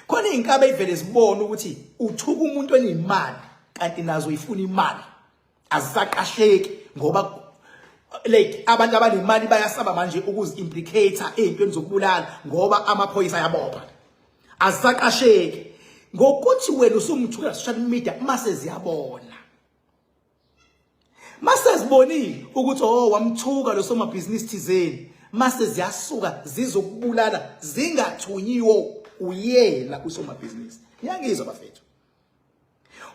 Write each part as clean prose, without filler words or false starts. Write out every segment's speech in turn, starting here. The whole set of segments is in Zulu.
khona inkabe ivele zibona ukuthi uthuka umuntu onemali kanti nazo ifuna imali azisaqasheki ngoba like abantu abanemali bayasaba manje ukuzi-implicator ey'ntweni zokubulala ngoba amaphoyisa ayabopha azisaqasheki ngokuthi wena usumthuka social media mase ziyabona mase zibonile ukuthi wamthuka lo somabhizinisi thizeni mase ziyasuka zizokubulala zingathunyiwo uyela usomabhizinisi ngiyangizwa bafethu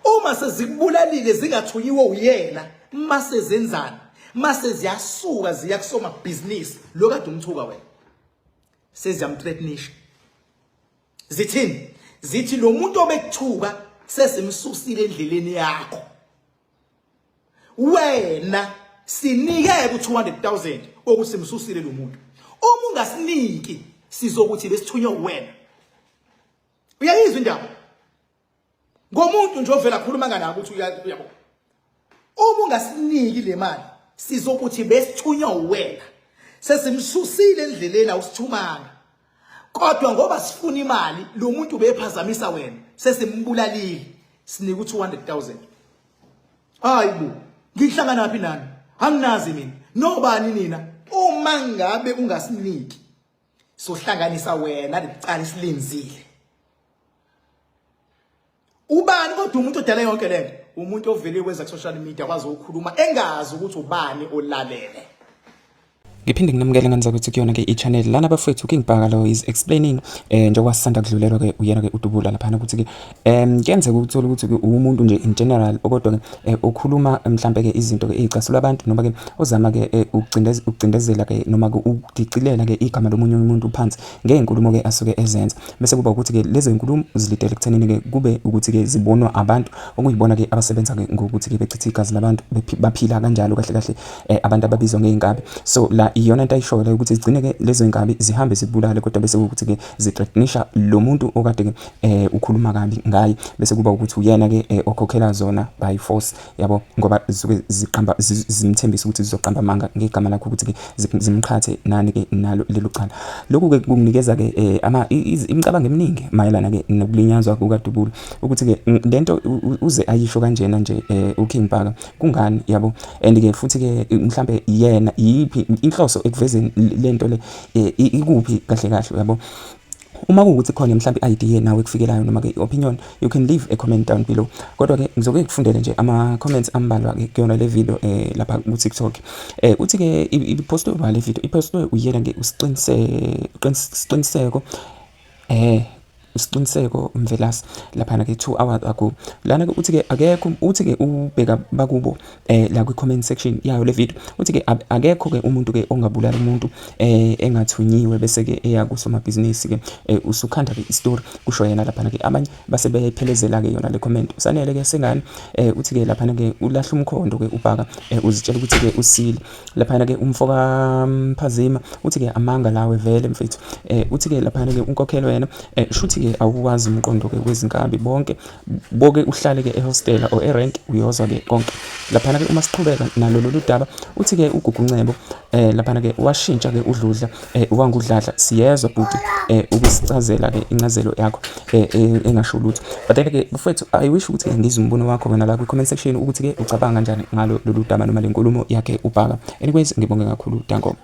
uma sezikubulalile zingathunyiwo uyela mase zenzana mase ziyasuka ziya kusomabhizinisi lo kade umthuka wena seziyamthreatenisha zithini zithi lo muntu obekuthuka sesimsusile endleleni yakho wena sinike ku200,000 okusimsusile lo muntu uma ungasiniki sizokuthi besithunywa wena uyayizwa indaba ngomuntu nje ovela khuluma ngana ukuthi uyabo uma ungasiniki le mali sizokuthi besithunywa wena sesimsusile endleleni awusithumanga kodwa ngoba sifuna imali lo muntu bephazamisa wena sesimbulalile sinika u200,000 hayibo ngihlangana naphi nani anginazi mina nobani nina uma ngabe ungasiniki sohlanganisa wena licala isilenzile ubani kodwa umuntu odala yonke lento umuntu ovele kwenza ku social media kwazi ukukhuluma engazi ukuthi ubani olalele. Ngiphinde nginamukele ngenza ukuthi kuyona ke i-channel lana bafethu King Bhaka lo is explaining njengoba sisanda kudlulelwa ke uyena ke udubula lapha ukuthi ke kuyenzeka ukuthola ukuthi ke umuntu nje in general okodwa ke okhuluma mhlambe ke izinto ke ezicasula abantu noma ke ozama ke ukucindezela ke noma ke ukudicilela ke igama lomunye umuntu phansi ngezinkulumo ke asuke ezenza bese kuba ukuthi ke lezo zinkulumo zilidele ekuthenini ke kube ukuthi ke zibonwa abantu okuyibona ke abasebenza ke ngokuthi ke bechitha igazi labantu baphila kanjalo kahle kahle abantu ababizwa ngeinkabi so la iyona into ayishoyo la ukuthi zigcine ke lezo inkabi zihambe zibulale kodwa bese ukuthi ke zithreatenisha lo muntu okade ke ukhuluma kabi ngaye bese kuba ukuthi uyena ke okhokhela zona by force yabo ngoba zisuke ziqamba zimthembisa ukuthi zizoqamba amanga ngegama lakho ukuthi ke zimqhathe nani ke nalo lelo cala lokhu ke kunginikeza ke imicabango eminingi mayelana ke nokulinyazwa kukaDubula ukuthi ke lento uze ayisho kanjena nje uKing Bhaka kungani yabo and ke futhi ke mhlambe yena yipi inhloso ekuvezeni lento le ikuphi kahle kahle yabo uma kuukuthi khona mhlambe idea nawe kufikelayo noma ke opinion you can leave a comment down below kodwa ke ngizoke ngifundele nje ama comments ambalwa ke kuyona le video lapha ku TikTok uthi ke ipostwe le video ipostwe uyena ke usiqiniseko isiqiniseko Mvelasi lapha na ke 2 hours ago lana ke uthi ke akekho uthi ke ubheka bakubo la ku comment section yayo le video uthi ke akekho ke umuntu ke ongabulala umuntu engathunyiwe bese ke eya kusomabhizinisi ke usukhanda ke istory kusho yena lapha na ke abanye base bephelezela ke yona le comment usanele ke sengani uthi ke lapha na ke ulahla umkhondo ke uBhaka uzitshela ukuthi ke usile lapha na ke umfoka Mphazima uthi ke amanga lawe vele mfethu uthi ke lapha na ke unkokhelo yena shuthi ke awukwazi umqondo ke kwezinkabi bonke uhlale ke ehostel or erank uyozwa ke konke lapha ke uma siqhubeka nalo lolu daba uthi ke uGuguncebo lapha ke washintsha ke udludla wangudladla siyezwa futhi ukusicazela ke incazelo yakho engasho lutho but ke mfethu I wish ukuthi ngizwe umbono wakho wena la ku comment section ukuthi ke ucabanga kanjani ngalo lolu daba noma lenkulumo yakhe uBhaka anyways ngibonge kakhulu danko.